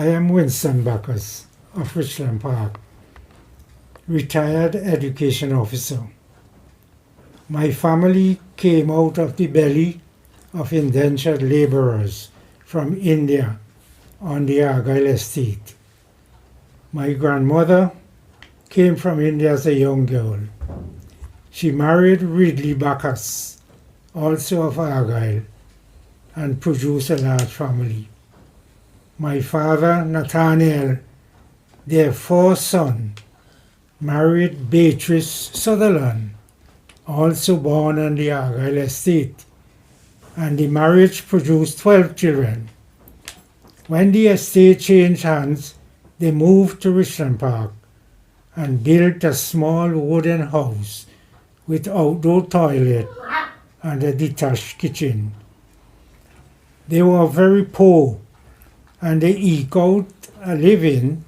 I am Winston Bacchus of Richland Park, retired education officer. My family came out of the belly of indentured laborers from India on the Argyle estate. My grandmother came from India as a young girl. She married Ridley Bacchus, also of Argyle, and produced a large family. My father, Nathaniel, their fourth son, married Beatrice Sutherland, also born on the Argyle estate, and the marriage produced 12 children. When the estate changed hands, they moved to Richland Park and built a small wooden house with outdoor toilet and a detached kitchen. They were very poor, and they eked out a living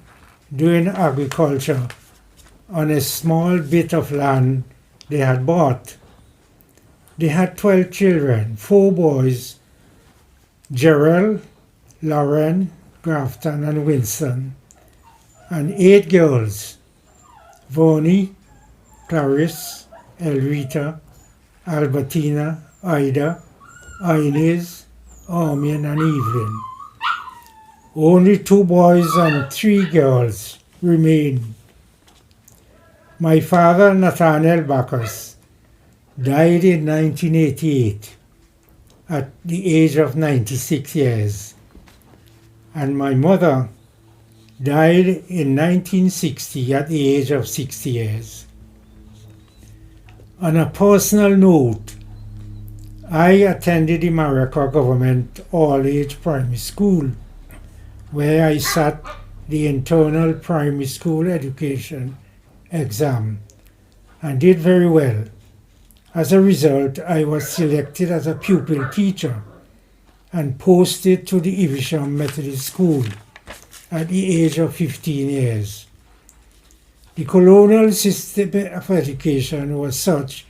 doing agriculture on a small bit of land they had bought. They had 12 children, 4 boys, Gerald, Lauren, Grafton, and Winston, and 8 girls, Vonnie, Clarice, Elrita, Albertina, Ida, Inez, Armin, and Evelyn. Only 2 boys and 3 girls remain. My father, Nathaniel Bacchus, died in 1988 at the age of 96 years, and my mother died in 1960 at the age of 60 years. On a personal note, I attended the Mariaca Government All-Age Primary School, where I sat the internal primary school education exam and did very well. As a result, I was selected as a pupil teacher and posted to the Evesham Methodist School at the age of 15 years. The colonial system of education was such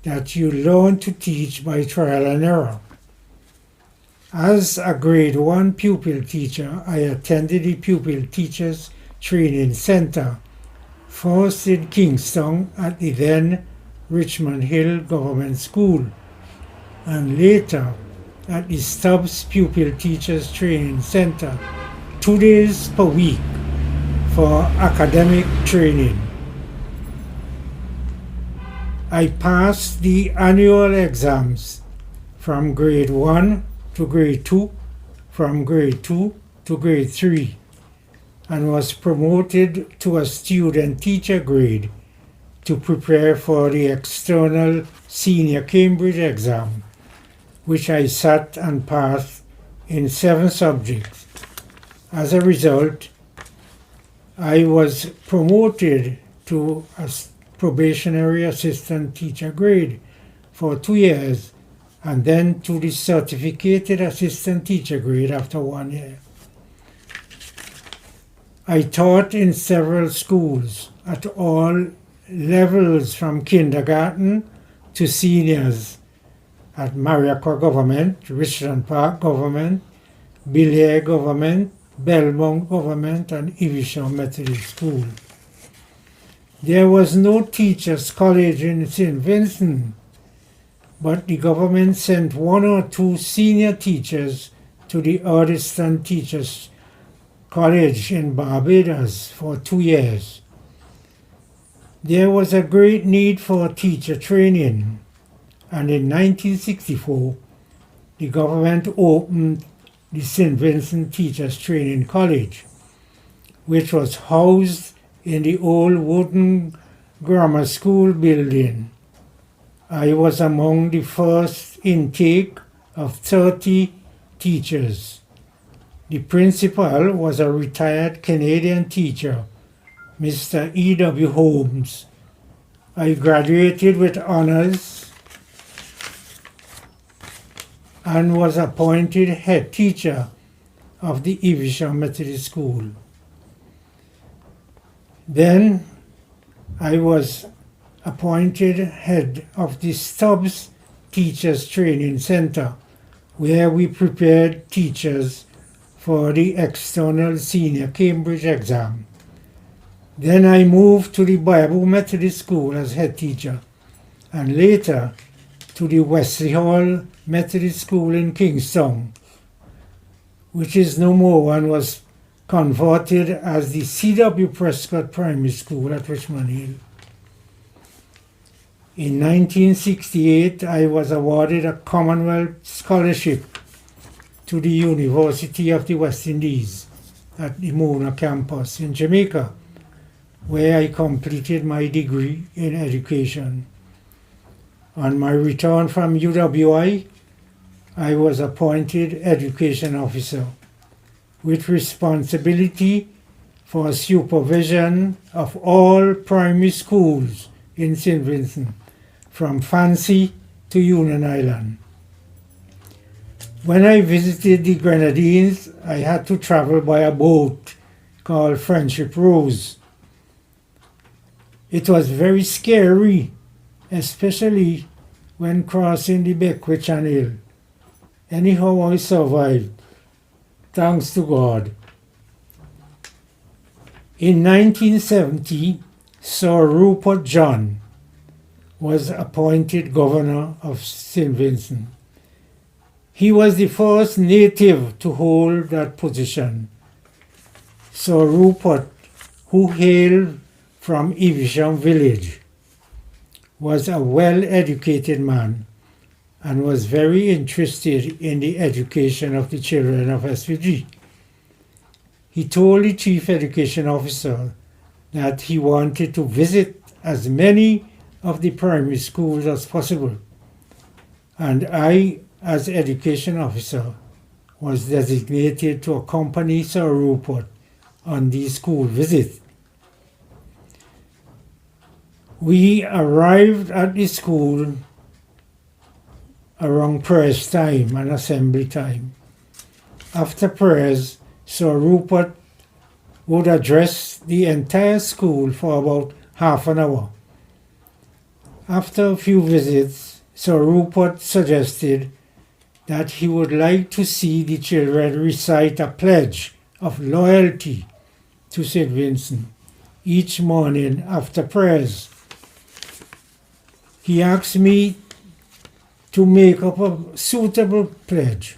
that you learn to teach by trial and error. As a grade 1 pupil teacher, I attended the Pupil Teachers Training Center, first in Kingston at the then Richmond Hill Government School, and later at the Stubbs Pupil Teachers Training Center 2 days per week for academic training. I passed the annual exams from grade 1 to grade 2, from grade 2 to grade 3, and was promoted to a student teacher grade to prepare for the external senior Cambridge exam, which I sat and passed in 7 subjects. As a result, I was promoted to a probationary assistant teacher grade for 2 years, and then to the certificated assistant teacher grade after 1 year. I taught in several schools at all levels from kindergarten to seniors at Mariaca Government, Richland Park Government, Belair Government, Belmont Government, and Evesham Methodist School. There was no teachers' college in St. Vincent, but the government sent 1 or 2 senior teachers to the Ardiston Teachers College in Barbados for 2 years. There was a great need for teacher training, and in 1964, the government opened the St. Vincent Teachers Training College, which was housed in the old wooden grammar school building. I was among the first intake of 30 teachers. The principal was a retired Canadian teacher, Mr. E.W. Holmes. I graduated with honors and was appointed head teacher of the Evesham Methodist School. Then I was appointed head of the Stubbs Teachers Training Center, where we prepared teachers for the external senior Cambridge exam. Then I moved to the Bible Methodist School as head teacher, and later to the Wesley Hall Methodist School in Kingstown, which is no more and was converted as the C.W. Prescott Primary School at Richmond Hill. In 1968, I was awarded a Commonwealth Scholarship to the University of the West Indies at the Mona campus in Jamaica, where I completed my degree in education. On my return from UWI, I was appointed education officer with responsibility for supervision of all primary schools in St. Vincent, from Fancy to Union Island. When I visited the Grenadines, I had to travel by a boat called Friendship Rose. It was very scary, especially when crossing the Bacchus Channel. Anyhow, I survived, thanks to God. In 1970, Sir Rupert John was appointed governor of St. Vincent. He was the first native to hold that position. Sir Rupert, who hailed from Evesham village, was a well-educated man and was very interested in the education of the children of SVG. He told the chief education officer that he wanted to visit as many of the primary schools as possible, and I, as education officer, was designated to accompany Sir Rupert on these school visits. We arrived at the school around prayers time and assembly time. After prayers, Sir Rupert would address the entire school for about half an hour. After a few visits, Sir Rupert suggested that he would like to see the children recite a pledge of loyalty to St. Vincent each morning after prayers. He asked me to make up a suitable pledge.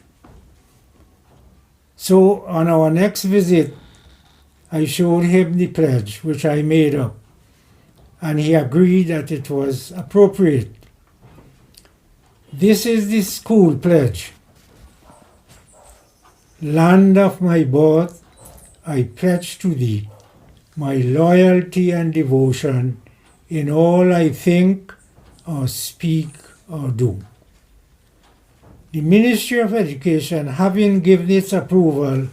So on our next visit, I showed him the pledge which I made up, and he agreed that it was appropriate. This is the school pledge. Land of my birth, I pledge to thee my loyalty and devotion in all I think or speak or do. The Ministry of Education, having given its approval,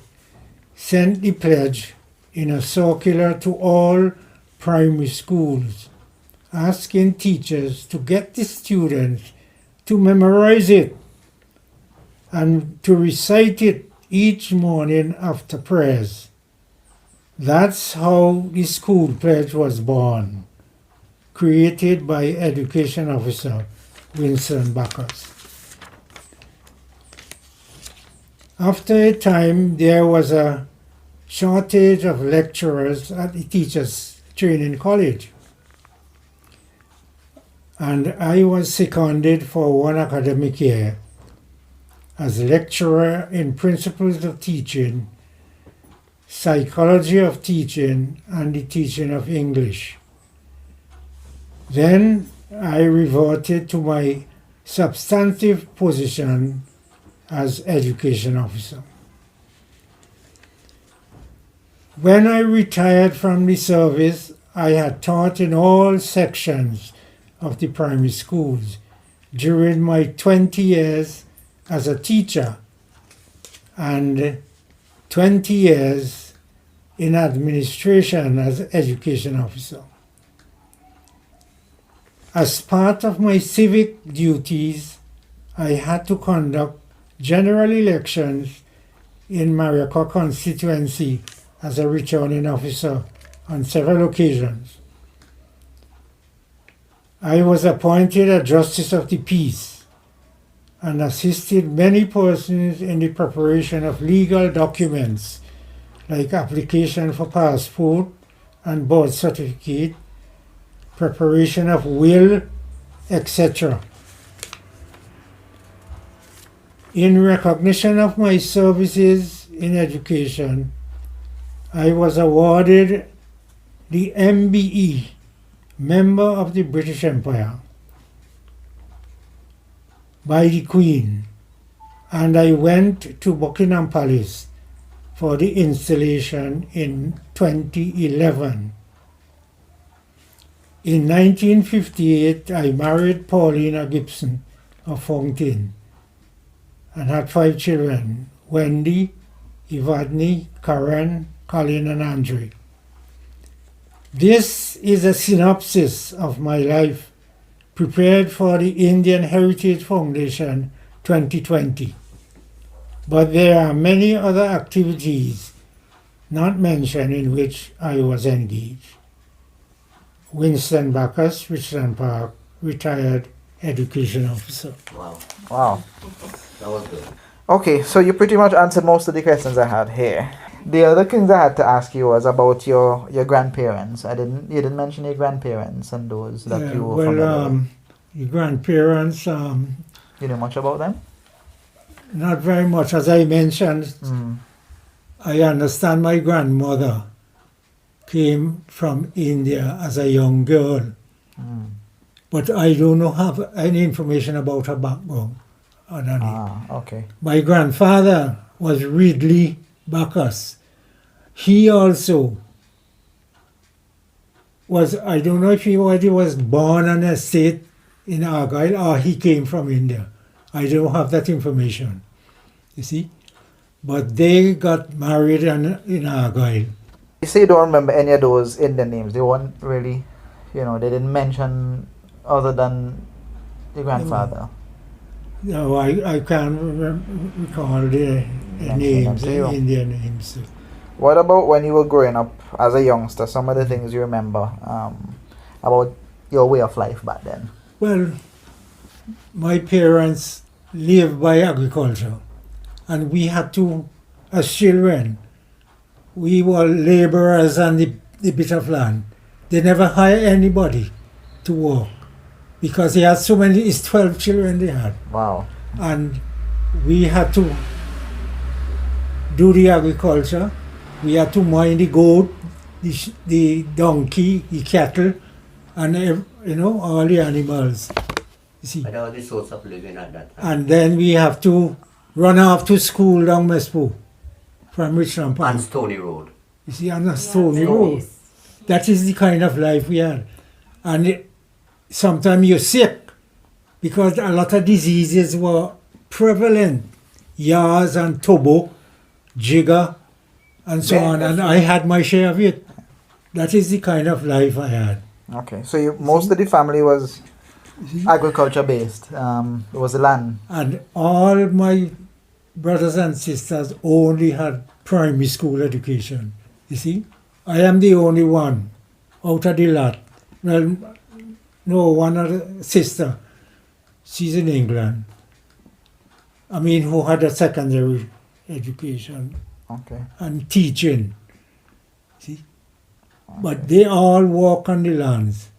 sent the pledge in a circular to all primary schools, asking teachers to get the students to memorize it and to recite it each morning after prayers. That's how the school pledge was born, created by Education Officer Winston Bacchus. After a time, there was a shortage of lecturers at the Teachers Training College, and I was seconded for one academic year as lecturer in Principles of Teaching, Psychology of Teaching, and the Teaching of English. Then I reverted to my substantive position as education officer. When I retired from the service, I had taught in all sections of the primary schools during my 20 years as a teacher and 20 years in administration as education officer. As part of my civic duties, I had to conduct general elections in Mariacor constituency as a returning officer on several occasions. I was appointed a Justice of the Peace and assisted many persons in the preparation of legal documents like application for passport and birth certificate, preparation of will, etc. In recognition of my services in education, I was awarded the MBE, Member of the British Empire, by the Queen, and I went to Buckingham Palace for the installation in 2011. In 1958, I married Paulina Gibson of Fountain and had 5 children, Wendy, Evadne, Karen, Colin, and Andre. This is a synopsis of my life prepared for the Indian Heritage Foundation 2020. But there are many other activities not mentioned in which I was engaged. Winston Bacchus, Richland Park, retired education officer. Wow. That was good. Okay, so you pretty much answered most of the questions I had here. The other things I had to ask you was about your grandparents. You didn't mention your grandparents and those that you were familiar with. Your grandparents, You know much about them? not very much. As I mentioned, I understand my grandmother came from India as a young girl, but I don't have any information about her background. Okay. My grandfather was Ridley Bacchus. He also was, I don't know if he was born on an estate in Argyle or he came from India. I don't have that information, you see. But they got married in Argyle. You say you don't remember any of those Indian names. They weren't really, they didn't mention other than your grandfather. No, I can't recall the names, the Indian names. What about when you were growing up as a youngster? Some of the things you remember about your way of life back then? Well, my parents lived by agriculture, and we had to, as children, we were laborers on the bit of land. They never hired anybody to work because they had so many, it's 12 children they had. Wow. And we had to do the agriculture. We had to mind the goat, the donkey, the cattle, and all the animals. You see. But that was the source of living at that time. And then we have to run off to school down Mespo from Richland Park. On Stony Road. You see, on a Stony Road. That is the kind of life we had. And sometimes you're sick because a lot of diseases were prevalent. Yars and tubo, jigger, and so on. And I had my share of it. That is the kind of life I had. Okay, so most of the family was agriculture based. It was the land. And all my brothers and sisters only had primary school education. You see, I am the only one out of the lot. Well, no, one other sister, she's in England. Who had a secondary education. Okay. And teaching. See? Okay. But they all walk on the lands.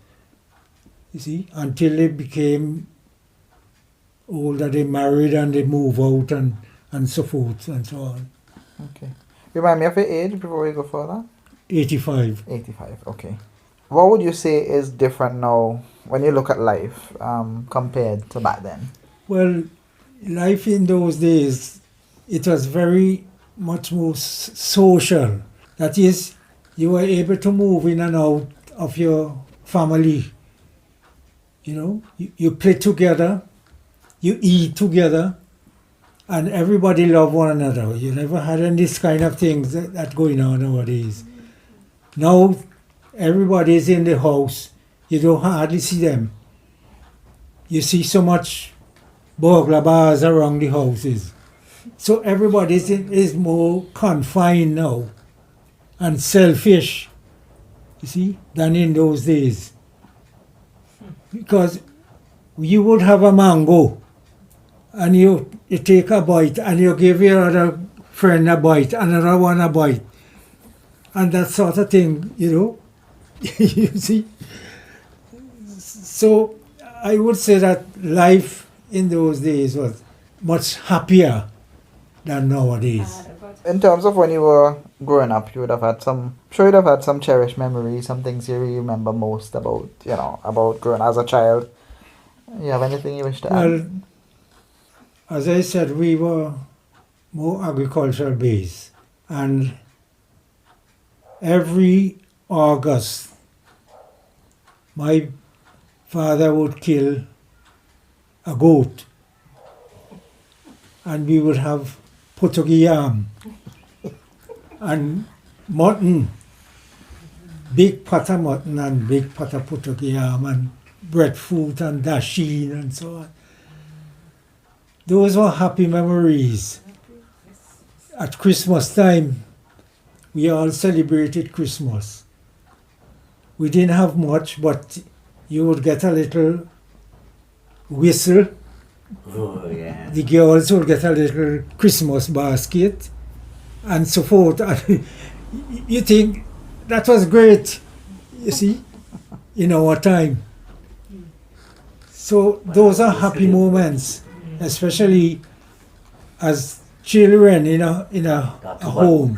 You see, until they became older, they married and they move out and so forth and so on. Okay. Remind me of your age before we go further? 85. 85, okay. What would you say is different now when you look at life compared to back then? Well, life in those days, it was very much more social. That is, you were able to move in and out of your family. You play together, you eat together, and everybody loved one another. You never had any this kind of things that going on nowadays. Now, everybody's in the house. You don't hardly see them. You see so much burglar bars around the houses. So everybody is more confined now and selfish, you see, than in those days. Because you would have a mango and you take a bite and you give your other friend a bite, another one a bite, and that sort of thing, you know. You see? So I would say that life in those days was much happier than nowadays. In terms of when you were growing up, you would have had some, sure you'd have had some cherished memories, some things you really remember most about, you know, about growing as a child. You have anything you wish to add? Well, as I said, we were more agricultural based, and every August my father would kill a goat and we would have Portuguese yam and mutton, big pot of mutton and big pot of Portuguese yam and breadfruit and dasheen and so on. Those were happy memories. At Christmas time, we all celebrated Christmas. We didn't have much, but you would get a little whistle. Oh, yeah. The girls would get a little Christmas basket and so forth. And you think that was great, you see, in our time. So those are happy moments, especially as children in a home.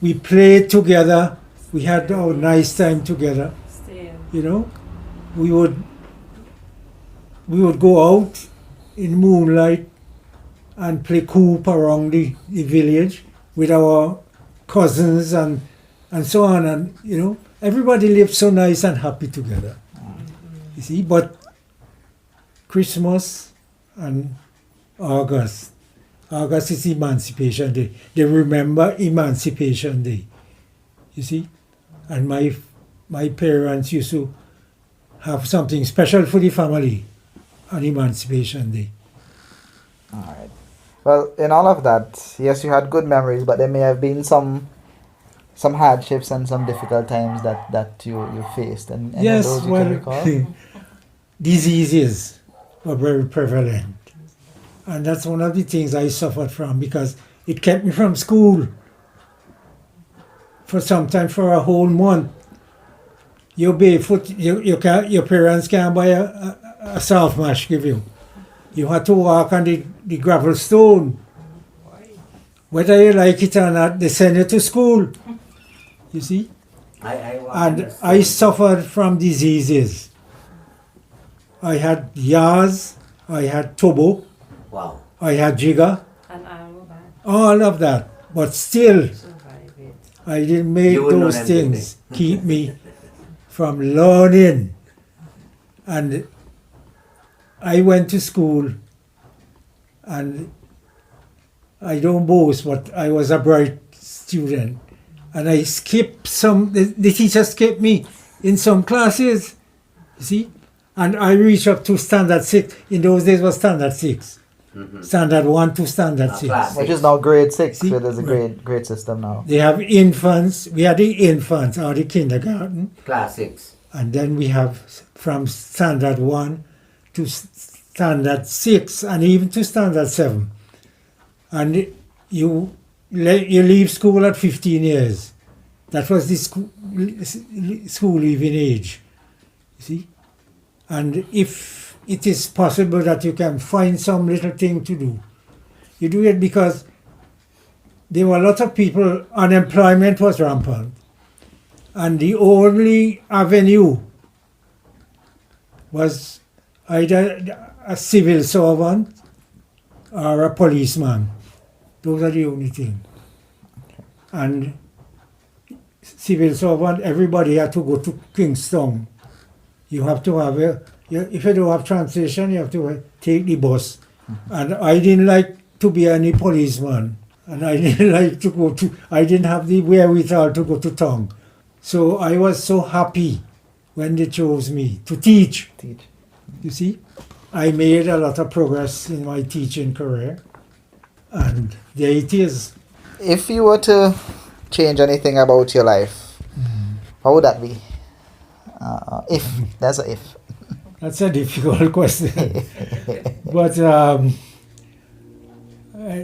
We played together. We had our nice time together. You know, we would go out in moonlight and play coop around the village with our cousins and so on, and you know, everybody lived so nice and happy together. You see, but Christmas and August is Emancipation Day. They remember Emancipation Day. You see, and my parents used to have something special for the family on Emancipation Day. All right. Well, in all of that, yes, you had good memories, but there may have been some hardships and some difficult times that you faced. And Yes, those you well, can recall? diseases were very prevalent. And that's one of the things I suffered from because it kept me from school for sometimes for a whole month. You're barefoot, your parents can't buy a soft mash give you. You had to walk on the gravel stone. Whether you like it or not, they send you to school. You see? And I suffered from diseases. I had yars, I had tubo, Wow. I had jigger, And all of that. But still, survive it. I didn't make You wouldn't know those them, things keep me from learning. And I went to school, and I don't boast, but I was a bright student. And I skipped the teacher skipped me in some classes, you see? And I reached up to standard 6. In those days was standard 6. Mm-hmm. Standard 1 to standard 6. Class. Which is now grade 6, See? where there's a grade system now. They have infants. We had the infants or the kindergarten. Classics. And then we have from standard 1 to standard 6 and even to standard 7. And you leave school at 15 years. That was the school leaving age. You see? And if it is possible that you can find some little thing to do, you do it because there were a lot of people, unemployment was rampant. And the only avenue was either a civil servant or a policeman. Those are the only things. And civil servant, everybody had to go to Kingston. You have to have if you don't have translation, you have to take the bus. And I didn't like to be any policeman. And I didn't like to I didn't have the wherewithal to go to town. So I was so happy when they chose me to teach. You see, I made a lot of progress in my teaching career. And there it is. If you were to change anything about your life, how would that be? If. That's a if. That's a difficult question. But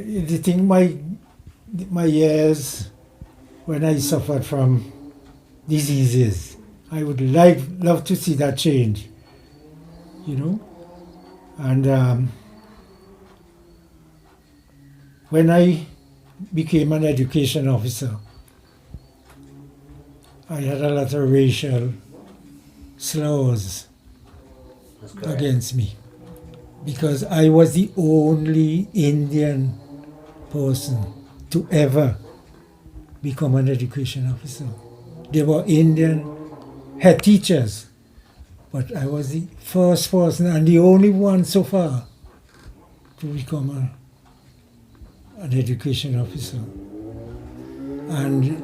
the thing, my years when I suffered from diseases, I would love to see that change, you know. And when I became an education officer, I had a lot of racial slurs That's correct. against me because I was the only Indian person to ever become an education officer. There were Indian head teachers, but I was the first person and the only one so far to become an education officer. And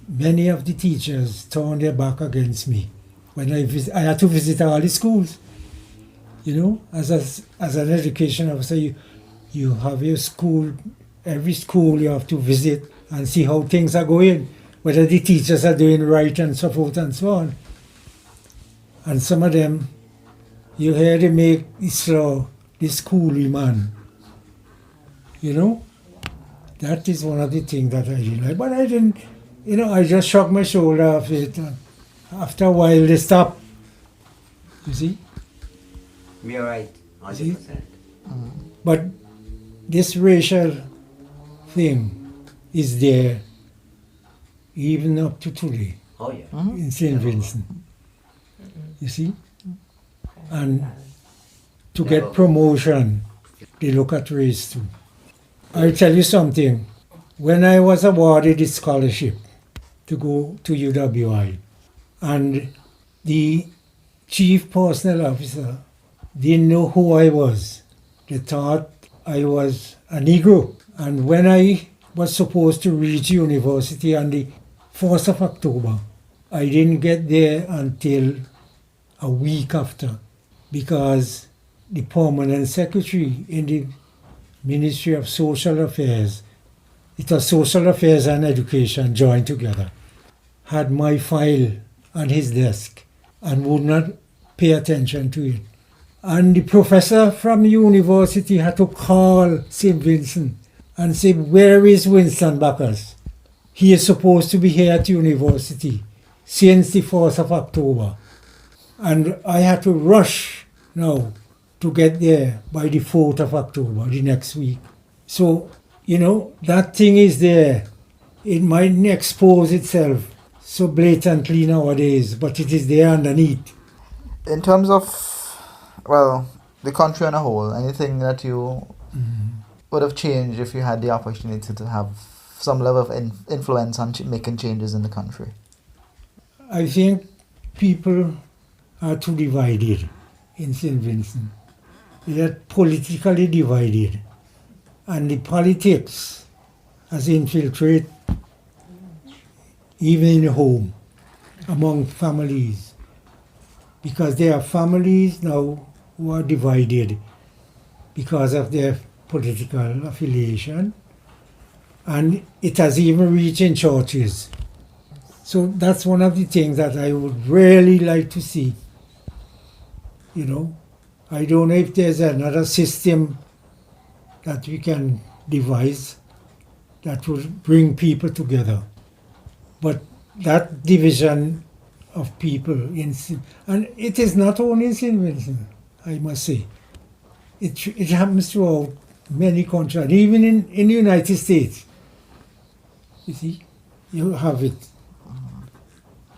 many of the teachers turned their back against me when I had to visit all the schools. You know, as an education officer, you have your school, every school you have to visit and see how things are going, whether the teachers are doing right and so forth and so on. And some of them, you hear they make this schooly man. You know, that is one of the things that I didn't like. But I didn't, you know, I just shook my shoulder off it. And after a while, they stopped. You see? You're right. 100%. But this racial thing is there even up to today Oh, yeah. in St. Vincent. You see? And to get promotion, they look at race too. I'll tell you something. When I was awarded the scholarship to go to UWI, and the chief personnel officer didn't know who I was. They thought I was a Negro. And when I was supposed to reach university on the 1st of October, I didn't get there until a week after, because the permanent secretary in the Ministry of Social Affairs, it was Social Affairs and Education joined together, had my file on his desk and would not pay attention to it. And the professor from the university had to call St. Vincent and say, where is Winston Bacchus? He is supposed to be here at university since the 1st of October. And I had to rush now to get there by the 4th of October, the next week. So, you know, that thing is there. It mightn't expose itself so blatantly nowadays, but it is there underneath. In terms of, well, the country on a whole, anything that you would have changed if you had the opportunity to have some level of influence on making changes in the country? I think people are too divided in St. Vincent. They are politically divided. And the politics has infiltrated even in the home, among families. Because there are families now who are divided because of their political affiliation. And it has even reached in churches. So that's one of the things that I would really like to see. You know, I don't know if there's another system that we can devise that would bring people together. But that division of people, and it is not only in St. Vincent, I must say. It happens throughout many countries, and even in the United States. You see, you have it.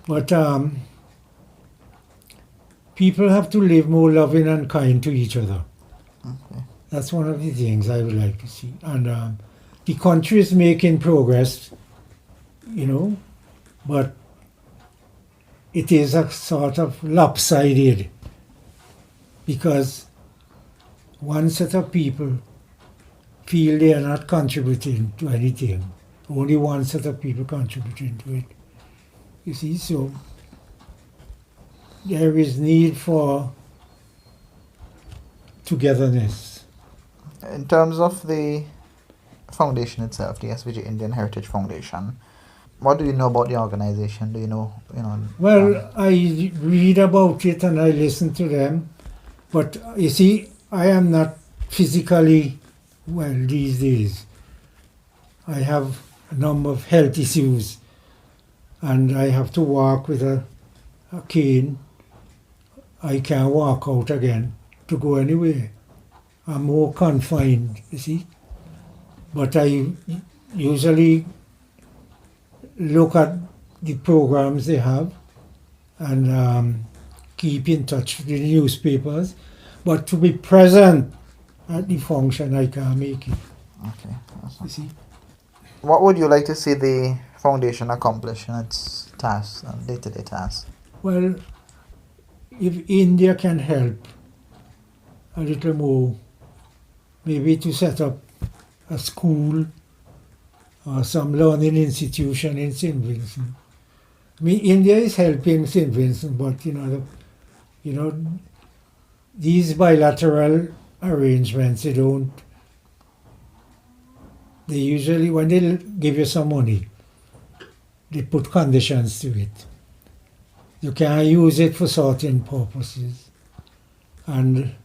But people have to live more loving and kind to each other. Okay. That's one of the things I would like to see. And the country is making progress, you know, but it is a sort of lopsided, because one set of people feel they are not contributing to anything. Only one set of people contributing to it. You see, so there is need for togetherness. In terms of the foundation itself, the SVG Indian Heritage Foundation, what do you know about the organization? Do you know? Well, I read about it and I listen to them, but you see, I am not physically well these days. I have a number of health issues, and I have to walk with a cane. I can't walk out again to go anywhere. I'm more confined, you see. But I usually look at the programs they have and keep in touch with the newspapers. But to be present at the function, I can't make it. Okay. Awesome. You see. What would you like to see the foundation accomplish in its tasks, day-to-day tasks? Well, if India can help a little more, maybe to set up a school or some learning institution in St. Vincent. I mean, India is helping St. Vincent, but these bilateral arrangements, they usually, when they give you some money, they put conditions to it. You can't use it for certain purposes. And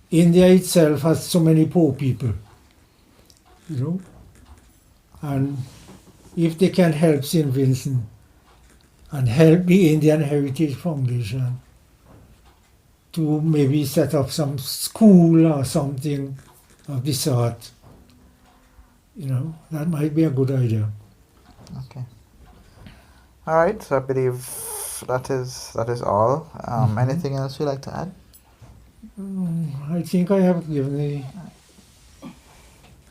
India itself has so many poor people, and if they can help St. Vincent and help the Indian Heritage Foundation to maybe set up some school or something of the sort, that might be a good idea. Okay. All right. So I believe that is all. Anything else you'd like to add? I think I have given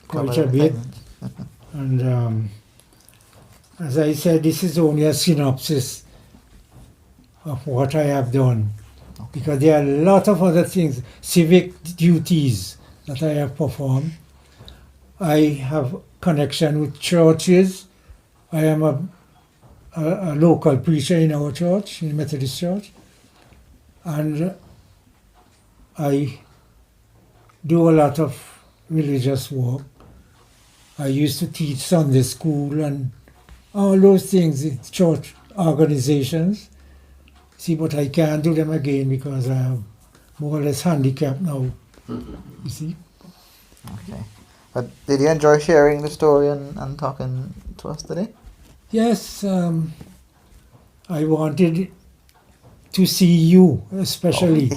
quite Cover a bit. everything. And as I said, this is only a synopsis of what I have done. Okay. Because there are a lot of other things, civic duties that I have performed. I have connection with churches. I am a local preacher in our church, in Methodist Church. And I do a lot of religious work. I used to teach Sunday school and all those things in church organizations. See, but I can't do them again because I am more or less handicapped now. You see? Okay. But did you enjoy sharing the story and talking to us today? Yes, I wanted to see you especially.